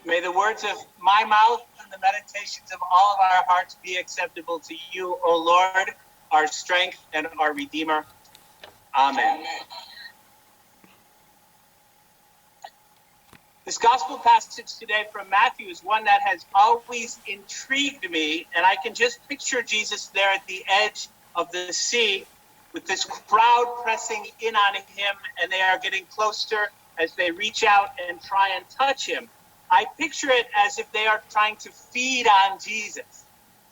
May the words of my mouth and the meditations of all of our hearts be acceptable to you, O Lord, our strength and our Redeemer. Amen. This gospel passage today from Matthew is one that has always intrigued me, and I can just picture Jesus there at the edge of the sea with this crowd pressing in on him, and they are getting closer as they reach out and try and touch him. I picture it as if they are trying to feed on Jesus.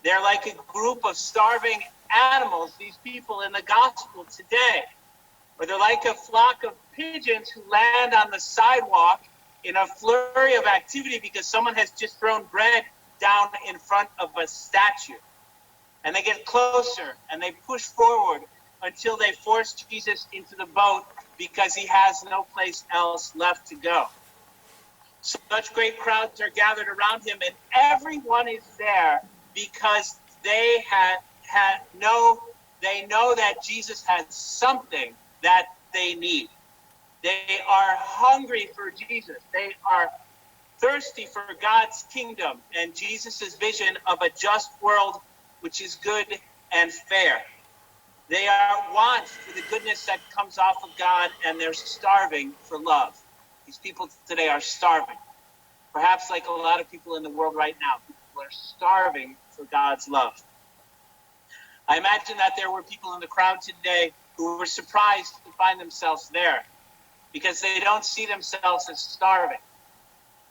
They're like a group of starving animals, these people in the gospel today. Or they're like a flock of pigeons who land on the sidewalk in a flurry of activity because someone has just thrown bread down in front of a statue. And they get closer and they push forward until they force Jesus into the boat because he has no place else left to go. Such great crowds are gathered around him, and everyone is there because they know that Jesus has something that they need. They are hungry for Jesus. They are thirsty for God's kingdom and Jesus' vision of a just world which is good and fair. They want for the goodness that comes off of God, and they're starving for love. These people today are starving. Perhaps like a lot of people in the world right now, people are starving for God's love. I imagine that there were people in the crowd today who were surprised to find themselves there because they don't see themselves as starving.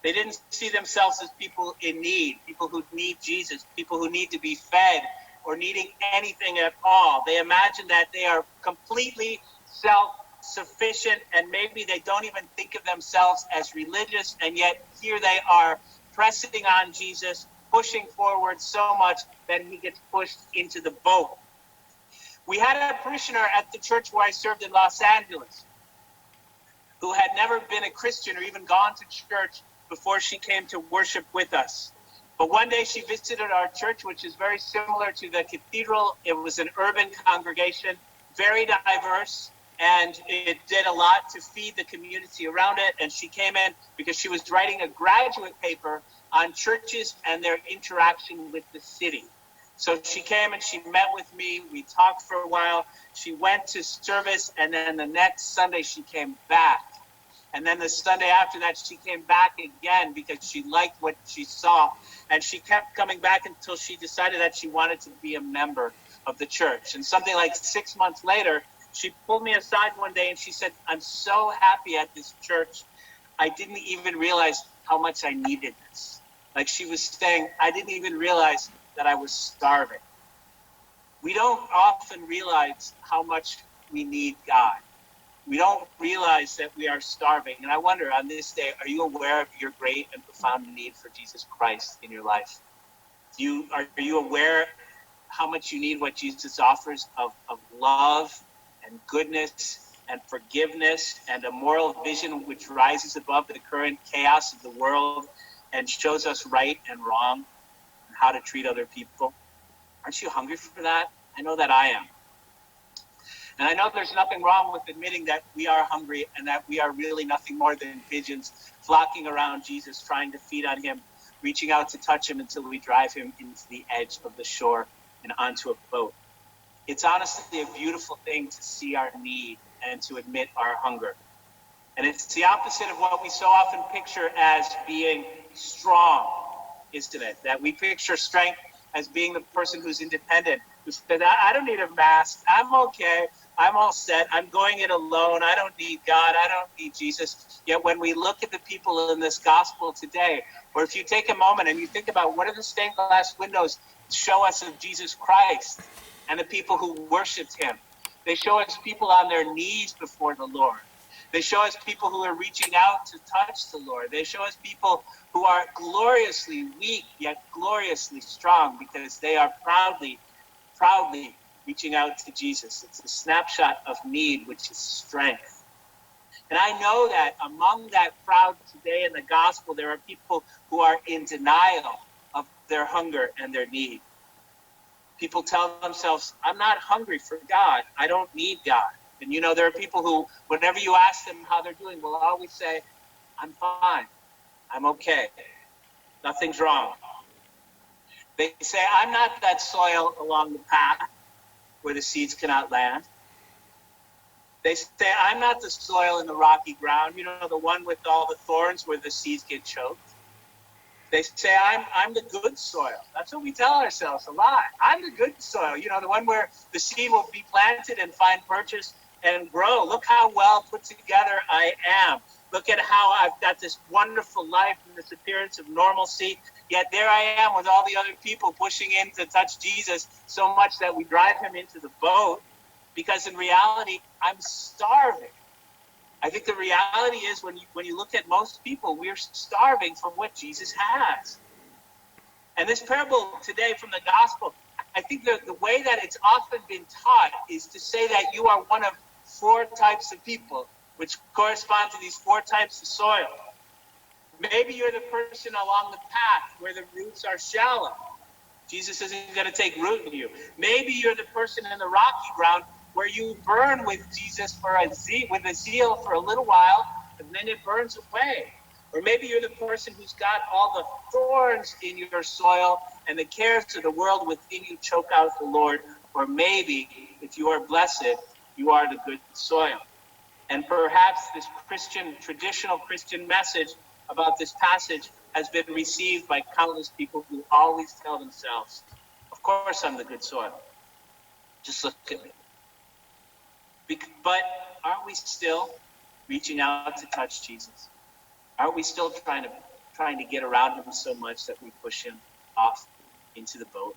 They didn't see themselves as people in need, people who need Jesus, people who need to be fed or needing anything at all. They imagine that they are completely self-sufficient, and maybe they don't even think of themselves as religious, and yet here they are pressing on Jesus, pushing forward so much that he gets pushed into the boat. We had a parishioner at the church where I served in Los Angeles who had never been a Christian or even gone to church before she came to worship with us. But one day she visited our church, which is very similar to the Cathedral. It was an urban congregation, very diverse, and it did a lot to feed the community around it. And she came in because she was writing a graduate paper on churches and their interaction with the city. So she came and she met with me. We talked for a while. She went to service, and then the next Sunday she came back. And then the Sunday after that, she came back again because she liked what she saw. And she kept coming back until she decided that she wanted to be a member of the church. And something like 6 months later, she pulled me aside one day and she said, "I'm so happy at this church. I didn't even realize how much I needed this." Like she was saying, I didn't even realize that I was starving. We don't often realize how much we need God. We don't realize that we are starving. And I wonder, on this day, are you aware of your great and profound need for Jesus Christ in your life? Are you aware how much you need what Jesus offers of love and goodness and forgiveness and a moral vision which rises above the current chaos of the world and shows us right and wrong and how to treat other people? Aren't you hungry for that? I know that I am. And I know there's nothing wrong with admitting that we are hungry and that we are really nothing more than pigeons flocking around Jesus, trying to feed on him, reaching out to touch him until we drive him into the edge of the shore and onto a boat. It's honestly a beautiful thing to see our need and to admit our hunger. And it's the opposite of what we so often picture as being strong, isn't it? That we picture strength as being the person who's independent, who said, I don't need a mask, I'm okay, I'm all set, I'm going it alone, I don't need God, I don't need Jesus. Yet when we look at the people in this gospel today, or if you take a moment and you think about what do the stained glass windows show us of Jesus Christ and the people who worshiped him, they show us people on their knees before the Lord. They show us people who are reaching out to touch the Lord. They show us people who are gloriously weak, yet gloriously strong, because they are proudly reaching out to Jesus. It's a snapshot of need, which is strength. And I know that among that crowd today in the gospel, there are people who are in denial of their hunger and their need. People tell themselves, I'm not hungry for God. I don't need God. And you know, there are people who, whenever you ask them how they're doing, will always say, I'm fine. I'm okay. Nothing's wrong. They say, I'm not that soil along the path where the seeds cannot land. They say, I'm not the soil in the rocky ground, the one with all the thorns where the seeds get choked. They say, I'm the good soil. That's what we tell ourselves a lot. I'm the good soil, the one where the seed will be planted and find purchase and grow. Look how well put together I am. Look at how I've got this wonderful life and this appearance of normalcy. Yet there I am with all the other people pushing in to touch Jesus so much that we drive him into the boat, because in reality, I'm starving. I think the reality is when you look at most people, we're starving for what Jesus has. And this parable today from the gospel, I think the way that it's often been taught is to say that you are one of 4 types of people, which correspond to these 4 types of soil. Maybe you're the person along the path where the roots are shallow. Jesus isn't going to take root in you. Maybe you're the person in the rocky ground where you burn with Jesus with a zeal for a little while, and then it burns away. Or maybe you're the person who's got all the thorns in your soil and the cares of the world within you choke out the Lord. Or maybe, if you are blessed, you are the good soil. And perhaps this traditional Christian message about this passage has been received by countless people who always tell themselves, of course I'm the good soil. Just look at me. But aren't we still reaching out to touch Jesus? Aren't we still trying to get around him so much that we push him off into the boat?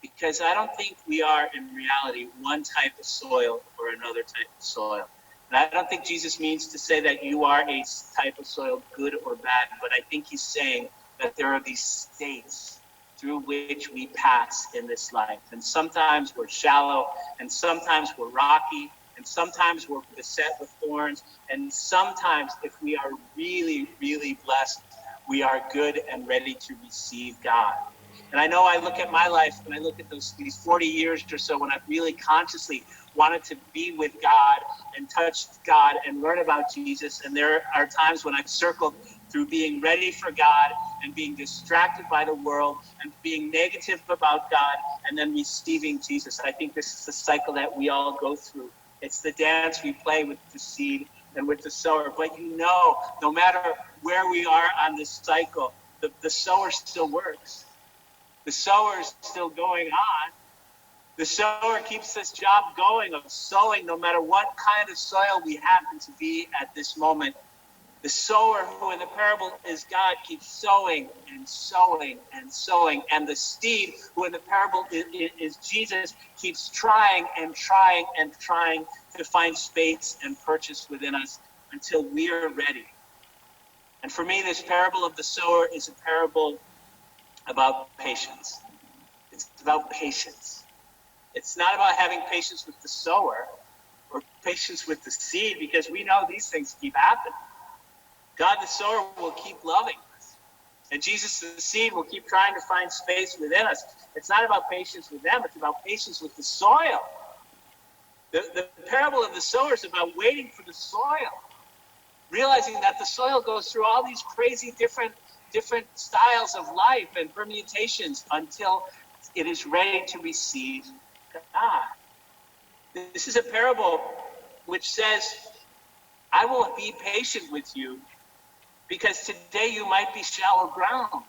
Because I don't think we are in reality one type of soil or another type of soil. And I don't think Jesus means to say that you are a type of soil, good or bad, but I think he's saying that there are these states through which we pass in this life. And sometimes we're shallow, and sometimes we're rocky, and sometimes we're beset with thorns, and sometimes, if we are really, really blessed, we are good and ready to receive God. And I know I look at my life, and I look at these 40 years or so when I've really consciously wanted to be with God and touch God and learn about Jesus. And there are times when I've circled through being ready for God and being distracted by the world and being negative about God and then receiving Jesus. I think this is the cycle that we all go through. It's the dance we play with the seed and with the sower. But no matter where we are on this cycle, the sower still works. The sower is still going on. The sower keeps this job going of sowing no matter what kind of soil we happen to be at this moment. The sower, who in the parable is God, keeps sowing and sowing and sowing. And the seed, who in the parable is Jesus, keeps trying and trying and trying to find space and purchase within us until we are ready. And for me, this parable of the sower is a parable about patience. It's about patience. It's not about having patience with the sower or patience with the seed, because we know these things keep happening. God the sower will keep loving us. And Jesus the seed will keep trying to find space within us. It's not about patience with them, it's about patience with the soil. The parable of the sower is about waiting for the soil. Realizing that the soil goes through all these crazy different styles of life and permutations until it is ready to receive God. This is a parable which says, I will be patient with you because today you might be shallow ground,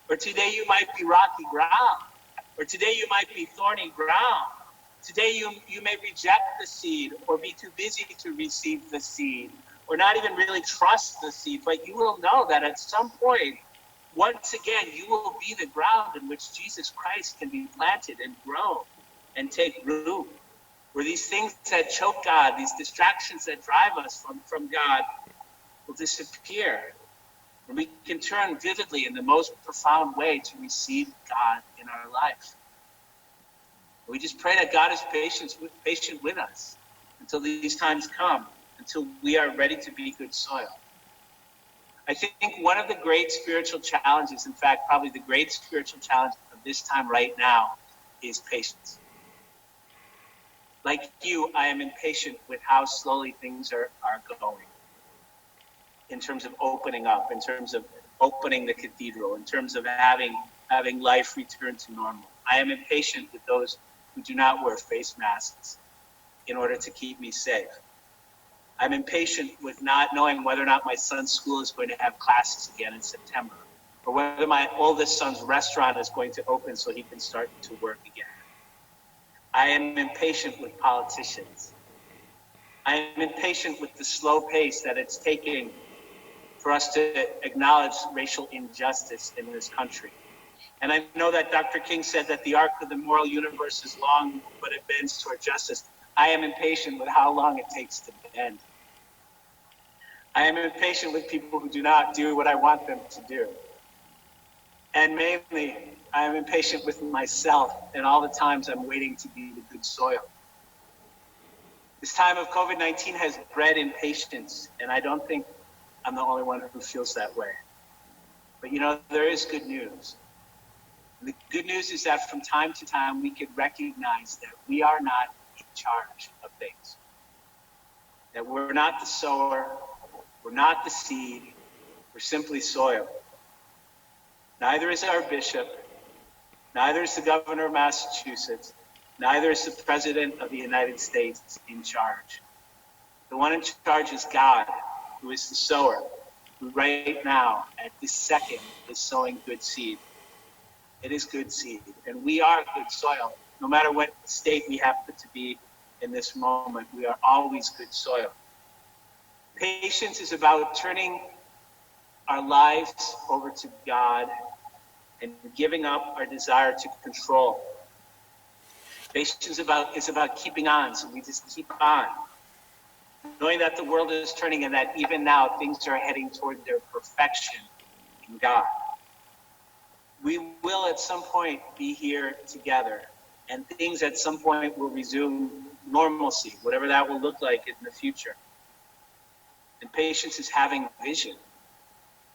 or today you might be rocky ground, or today you might be thorny ground. Today you may reject the seed or be too busy to receive the seed or not even really trust the seed, but you will know that at some point, once again, you will be the ground in which Jesus Christ can be planted and grow and take root. Where these things that choke God, these distractions that drive us from God will disappear. And we can turn vividly in the most profound way to receive God in our life. We just pray that God is patient with us until these times come, until we are ready to be good soil. I think one of the great spiritual challenges, in fact, probably the great spiritual challenge of this time right now, is patience. Like you, I am impatient with how slowly things are going in terms of opening up, in terms of opening the cathedral, in terms of having life return to normal. I am impatient with those who do not wear face masks in order to keep me safe. I'm impatient with not knowing whether or not my son's school is going to have classes again in September, or whether my oldest son's restaurant is going to open so he can start to work again. I am impatient with politicians. I am impatient with the slow pace that it's taking for us to acknowledge racial injustice in this country. And I know that Dr. King said that the arc of the moral universe is long, but it bends toward justice. I am impatient with how long it takes to bend. I am impatient with people who do not do what I want them to do. And mainly, I am impatient with myself and all the times I'm waiting to be the good soil. This time of COVID-19 has bred impatience, and I don't think I'm the only one who feels that way. But you know, there is good news. And the good news is that from time to time, we can recognize that we are not in charge of things. That we're not the sower, we're not the seed, we're simply soil. Neither is our bishop, neither is the governor of Massachusetts, neither is the president of the United States in charge. The one in charge is God, who is the sower, who right now, at this second, is sowing good seed. It is good seed, and we are good soil. No matter what state we happen to be in this moment, we are always good soil. Patience is about turning our lives over to God and giving up our desire to control. Patience is about keeping on, so we just keep on. Knowing that the world is turning and that even now things are heading toward their perfection in God. We will at some point be here together, and things at some point will resume normalcy, whatever that will look like in the future. And patience is having vision.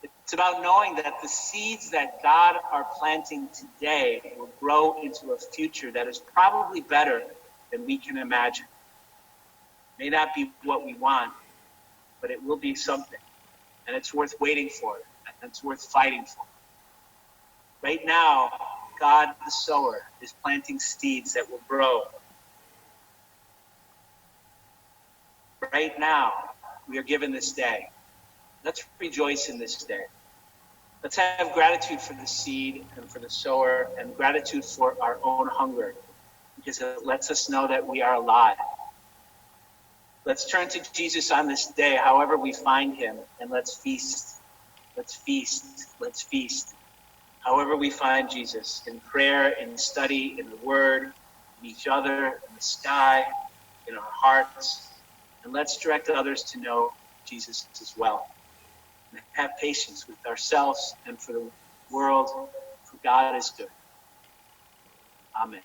It's about knowing that the seeds that God are planting today will grow into a future that is probably better than we can imagine. It may not be what we want, but it will be something. And it's worth waiting for, and it's worth fighting for. Right now, God the sower is planting seeds that will grow. Right now, we are given this day. Let's rejoice in this day. Let's have gratitude for the seed and for the sower, and gratitude for our own hunger, because it lets us know that we are alive. Let's turn to Jesus on this day, however we find him, and let's feast. Let's feast. Let's feast. However we find Jesus, in prayer, in study, in the word, in each other, in the sky, in our hearts. And let's direct others to know Jesus as well. And have patience with ourselves and for the world, for God is good. Amen.